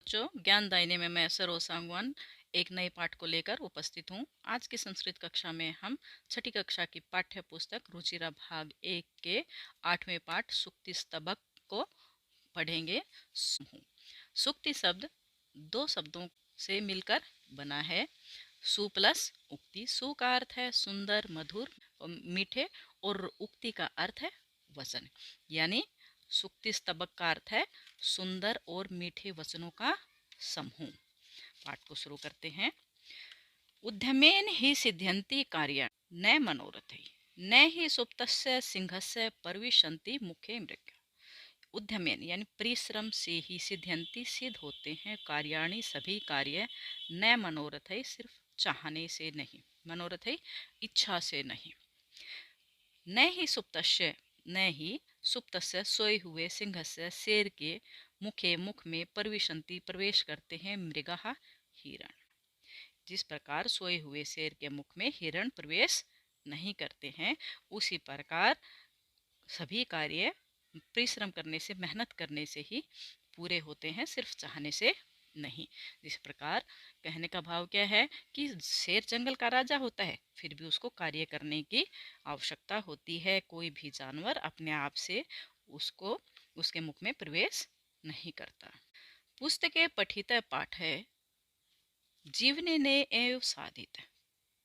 जो ज्ञानदायिनी में मैं सरोज सांगवान एक नए पाठ को लेकर उपस्थित हूँ। आज की संस्कृत कक्षा में हम छठी कक्षा की पाठ्य पुस्तक रुचिरा भाग 1 के 8वें पाठ सुक्ति स्तबक को पढ़ेंगे। सुक्ति शब्द दो शब्दों से मिलकर बना है। सु प्लस उक्ति। सु का अर्थ है सुंदर, मधुर, मीठे, और उक्ति का अर्थ है वचन। यानी सुक्ति स्तबक का अर्थ है सुंदर और मीठे वचनों का समूह। पाठ को शुरू करते हैं। उद्यमेन ही सिद्ध्यन्ति कार्या न मनोरथै न ही सुप्तस्य सिंहस्य परविशन्ति मुखे मृग। उद्यमेन यानी परिश्रम से ही सिद्ध्यन्ति सिद्ध होते हैं कार्याणि सभी कार्य न मनोरथै सिर्फ चाहने से नहीं, मनोरथै इच्छा से नहीं। न ही सुप्तस्य न ही सुप्तस्य सोए हुए सिंहस्य शेर के मुखे मुख में परविशन्ति प्रवेश करते हैं मृगः हिरण। जिस प्रकार सोए हुए शेर के मुख में हिरण प्रवेश नहीं करते हैं, उसी प्रकार सभी कार्य परिश्रम करने से, मेहनत करने से ही पूरे होते हैं, सिर्फ चाहने से नहीं। जिस प्रकार कहने का भाव क्या है कि शेर जंगल का राजा होता है, फिर भी उसको कार्य करने की आवश्यकता होती है। कोई भी जानवर अपने आप से उसको उसके मुख में प्रवेश नहीं करता। पुस्तके पठित पाठ है जीवने ने एव साधित।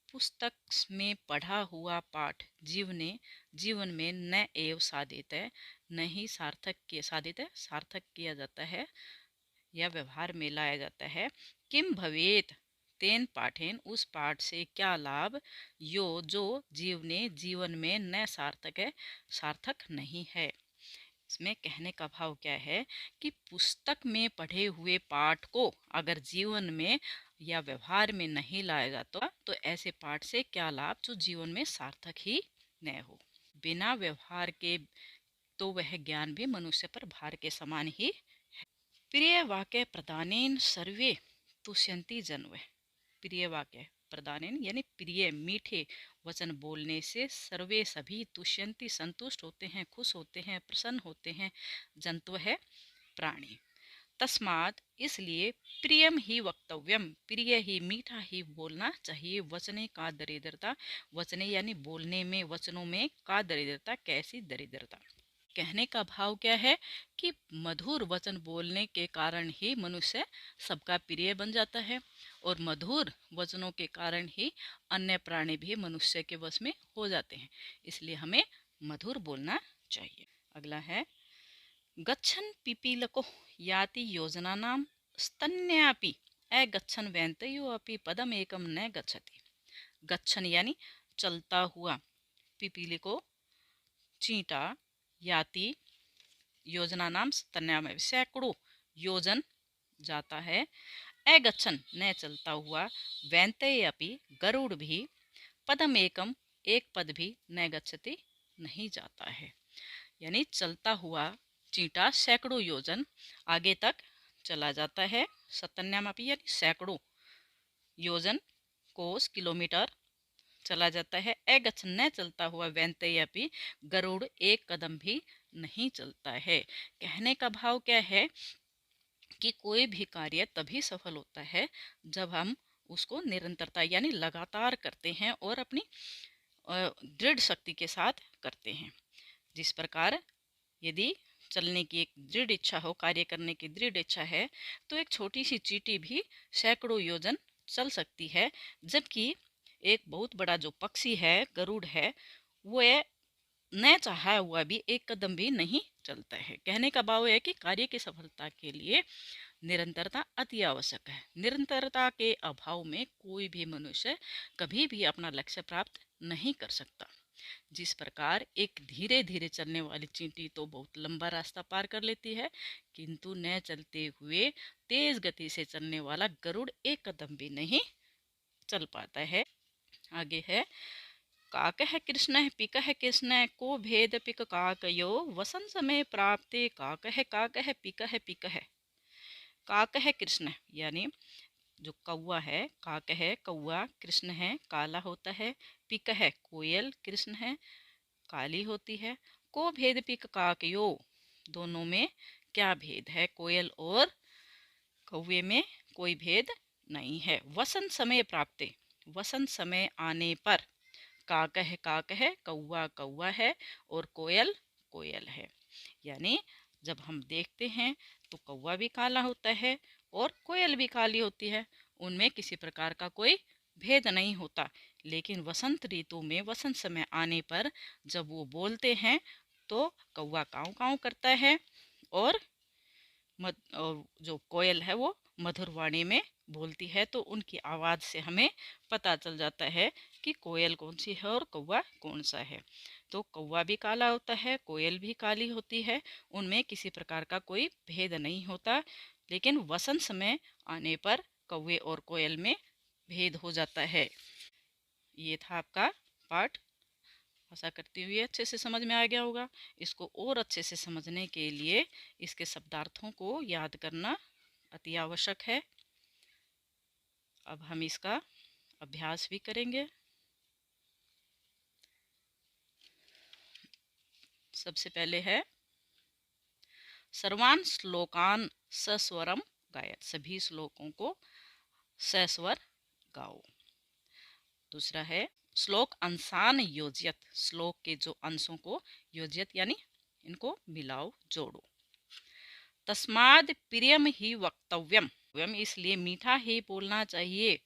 पुस्तक में पढ़ा हुआ पाठ जीवन में न एव साधित है, नहीं सार्थक किया जाता है या व्यवहार में लाया जाता है। किम भवेत तेन पाठेन, उस पाठ से क्या लाभ, यो जो जीवन में न सार्थक है, सार्थक नहीं है। इसमें कहने का भाव क्या है कि पुस्तक में पढ़े हुए पाठ को अगर जीवन में या व्यवहार में नहीं लाया जाता तो ऐसे पाठ से क्या लाभ जो जीवन में सार्थक ही न हो। बिना व्यवहार के तो वह ज्ञान भी मनुष्य पर भार के समान ही है। प्रिय वाक्य प्रदानेन सर्वे तुष्यन्ति जन्व। प्रिय वाक्य प्रदानेन यानी प्रिय मीठे वचन बोलने से सर्वे सभी तुष्यन्ति संतुष्ट होते हैं, खुश होते हैं, प्रसन्न होते हैं। जंतु है प्राणी। तस्मात् इसलिए प्रियम ही वक्तव्यम, प्रिय ही मीठा ही बोलना चाहिए। वचने का दरिद्रता, वचने यानी बोलने में, वचनों में का दरिद्रता, कैसी दरिद्रता। कहने का भाव क्या है कि मधुर वचन बोलने के कारण ही मनुष्य सबका प्रिय बन जाता है, और मधुर वचनों के कारण ही अन्य प्राणी भी मनुष्य के वश में हो जाते हैं। इसलिए हमें मधुर बोलना चाहिए। अगला है गच्छन पिपीलको याति योजनानां स्तन्यापि अगच्छन वैन्तयो अपि पदम एकम न गच्छति। गच्छन यानी चलता हुआ, पिपीलिको चींटा, याति योजना नाम स्तन्याम सैकड़ों योजन जाता है। अगच्छन न चलता हुआ, वैन्तय अपि गरुड़ भी, पदम एकम एक पद भी न गच्छति नहीं जाता है। यानी चलता हुआ चींटा सैकड़ों योजन आगे तक चला जाता है। सतन्याम अपि यानी सैकड़ों योजन, कोस, किलोमीटर चला जाता है। अगच्छन न चलता हुआ, वैन्तयपि गरुड़ एक कदम भी नहीं चलता है। कहने का भाव क्या है कि कोई भी कार्य तभी सफल होता है जब हम उसको निरंतरता यानी लगातार करते हैं और अपनी दृढ़ शक्ति के साथ करते हैं। जिस प्रकार यदि चलने की एक दृढ़ इच्छा हो, कार्य करने की दृढ़ इच्छा है, तो एक छोटी सी चींटी भी सैकड़ों योजन चल सकती है, जबकि एक बहुत बड़ा जो पक्षी है, गरुड़ है, वो न चाहा हुआ भी एक कदम भी नहीं चलता है। कहने का भाव है कि कार्य की सफलता के लिए निरंतरता अति आवश्यक है। निरंतरता के अभाव में कोई भी मनुष्य कभी भी अपना लक्ष्य प्राप्त नहीं कर सकता। जिस प्रकार एक धीरे धीरे चलने वाली चींटी तो बहुत लंबा रास्ता पार कर लेती है, किंतु न चलते हुए तेज गति से चलने वाला गरुड़ एक कदम भी नहीं चल पाता है। आगे है काकः कृष्णः पिकः कृष्णः को भेद पिक काकयो वसन समय प्राप्ते काकः काकः पिकः पिकः। काकः कृष्ण यानी जो कौवा है, काक है कौवा, कृष्ण है काला होता है, पिक है कोयल, कृष्ण है काली होती है। को भेद पिक काकयो, दोनों में क्या भेद है, कोयल और कौवे में कोई भेद नहीं है। वसंत समय प्राप्ते, वसंत समय आने पर काकह काकह, कौवा कौवा है और कोयल कोयल है। यानी जब हम देखते हैं तो कौवा भी काला होता है और कोयल भी काली होती है, उनमें किसी प्रकार का कोई भेद नहीं होता। लेकिन वसंत ऋतु में वसंत समय आने पर जब वो बोलते हैं तो कौवा काऊ काऊ करता है और और जो कोयल है वो मधुर वाणी में बोलती है। तो उनकी आवाज़ से हमें पता चल जाता है कि कोयल कौन सी है और कौवा कौन सा है। तो कौवा भी काला होता है, कोयल भी काली होती है, उनमें किसी प्रकार का कोई भेद नहीं होता। लेकिन वसंत समय आने पर कौवे और कोयल में भेद हो जाता है। ये था आपका पाठ। आशा करती हुई अच्छे से समझ में आ गया होगा। इसको और अच्छे से समझने के लिए इसके शब्दार्थों को याद करना अति आवश्यक है। अब हम इसका अभ्यास भी करेंगे। सबसे पहले है सर्वान श्लोकान सस्वरम गायत, सभी श्लोकों को सस्वर गाओ। दूसरा है श्लोक अंशान योजियत, श्लोक के जो अंशों को योजियत यानी इनको मिलाओ जोड़ो। तस्माद प्रियम ही वक्तव्यम, इसलिए मीठा ही बोलना चाहिए।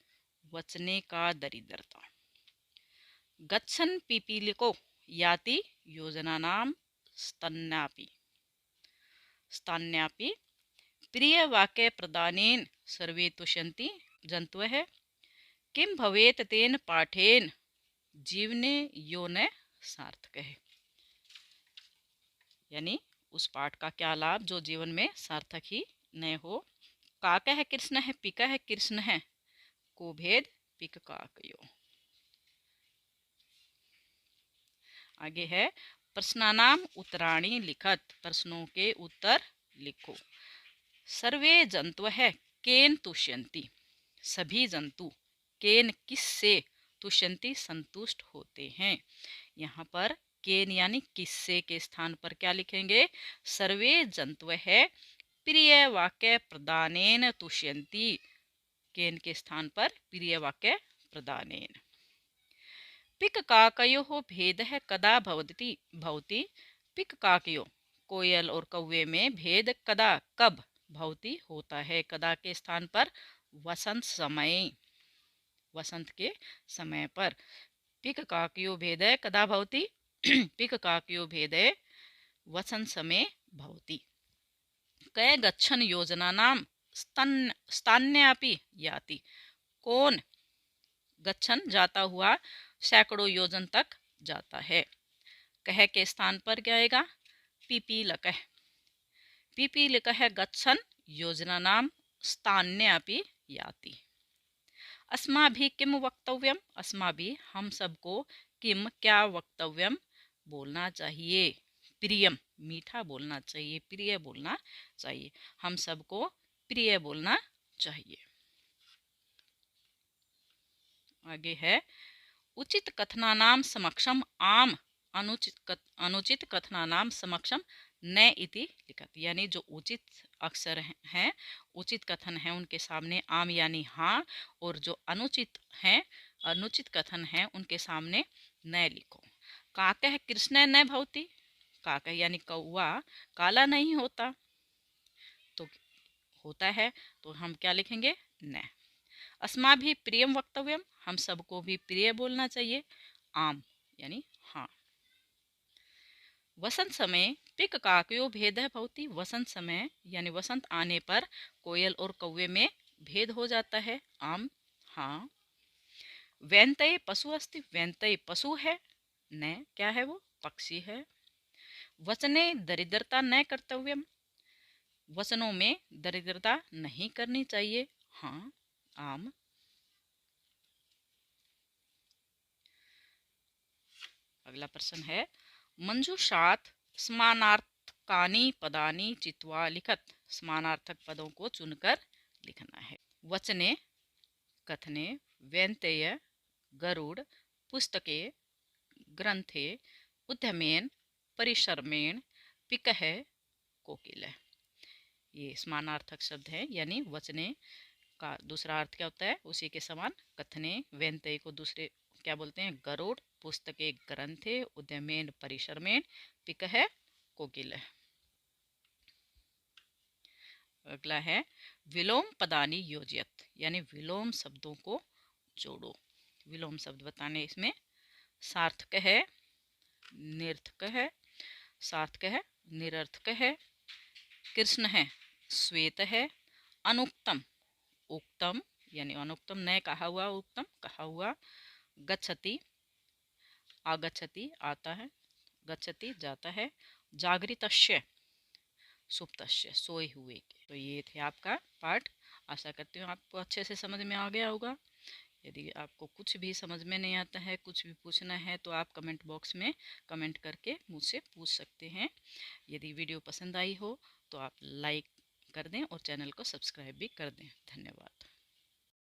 वचने का दरिद्रता। गच्छन पिपीलिको याति योजनानाम स्तन्यापि, स्तन्यापि प्रिय वाक्य प्रदानेन सर्वे तुष्यन्ति जन्तवः। किम भवेत तेन पाठेन जीवने यो न सार्थक है। यानी उस पाठ का क्या लाभ जो जीवन में सार्थक ही न हो। काका है कृष्ण है, पिका है कृष्ण है, को भेद पिक काकयो। आगे है प्रश्नानाम उत्तराणी लिखत, प्रश्नों के उत्तर लिखो। सर्वे जंतु है केन तुष्यन्ति, सभी जंतु केन किससे तुष्यन्ति संतुष्ट होते हैं। यहाँ पर केन यानी किससे के स्थान पर क्या लिखेंगे, सर्वे जंतु है प्रिय वाक्य प्रदानेन तुष्यन्ति, केन के स्थान पर प्रिय वाक्य प्रदानेन। पिक काकयो भेद है कदा भवति भवति, पिक काकयो कोयल और कौवे में भेद कदा कब भवति होता है। कदा के स्थान पर वसंत समय, वसंत के समय पर। पिक काकयो भेद है कदा भवति पिक काकयो भेद है वसंत समय भवति। कय गच्छन योजना नाम स्थान्यापि याति, कौन गच्छन जाता हुआ सैकड़ों योजन तक जाता है। कह के स्थान पर क्या आएगा, पिपीलक, पिपीलक है गच्छन योजना नाम स्थान्यापि याति। अस्माभिः किम वक्तव्यम, अस्माभिः हम सबको किम क्या वक्तव्यम बोलना चाहिए। प्रियम मीठा बोलना चाहिए, प्रिय बोलना चाहिए, हम सबको प्रिय बोलना चाहिए। आगे है उचित कथनानाम समक्षम आम अनुचित कथनानाम समक्षम न इति लिखत, यानी जो उचित अक्षर हैं, उचित कथन है उनके सामने आम यानी हाँ, और जो अनुचित हैं, अनुचित कथन है उनके सामने न लिखो। काकः कृष्ण न भवति, काकः यानी कौवा काला नहीं होता, तो होता है तो हम क्या लिखेंगे, न। अस्माभिः प्रियम वक्तव्यम, हम सबको भी प्रिय बोलना चाहिए, आम यानी हाँ। वसंत समय पिक काकयो भेद भवति, वसंत समय यानी वसंत आने पर कोयल और कौवे में भेद हो जाता है, आम हाँ। वैंतय पशु अस्ति, वैंतय पशु है, न क्या है वो पक्षी है। वचने दरिद्रता न कर्तव्यम, वचनों में दरिद्रता नहीं करनी चाहिए, हाँ आम। अगला प्रश्न है मंजूषात समानार्थकानि पदानि चित्वा लिखत, समानार्थक पदों को चुनकर लिखना है। वचने कथने व्यंतय गरुड़ पुस्तके ग्रंथे उद्यमेन परिश्रमेण पिकह कोकिल। ये समानार्थक शब्द है, यानी वचने का दूसरा अर्थ क्या होता है, उसी के समान। कथने व्यंतय को दूसरे क्या बोलते हैं, गरुड़। पुस्तके ग्रंथे उद्यमेन परिसरमेन पिक है कोकिल। अगला है विलोम पदानी योजयत, यानी विलोम शब्दों को जोड़ो। विलोम शब्द बताने इसमें सार्थक है, निर्थक है, सार्थक है, निरर्थक है, कृष्ण है, श्वेत है, अनुक्तम उक्तम, यानी अनुक्तम नए कहा हुआ, उत्तम कहा हुआ, गच्छति आगच्छति आता है, गच्छति जाता है, जागृतस्य सुप्तस्य सोए हुए के। तो ये थे आपका पाठ। आशा करती हूँ आपको अच्छे से समझ में आ गया होगा। यदि आपको कुछ भी समझ में नहीं आता है, कुछ भी पूछना है, तो आप कमेंट बॉक्स में कमेंट करके मुझसे पूछ सकते हैं। यदि वीडियो पसंद आई हो तो आप लाइक कर दें और चैनल को सब्सक्राइब भी कर दें। धन्यवाद।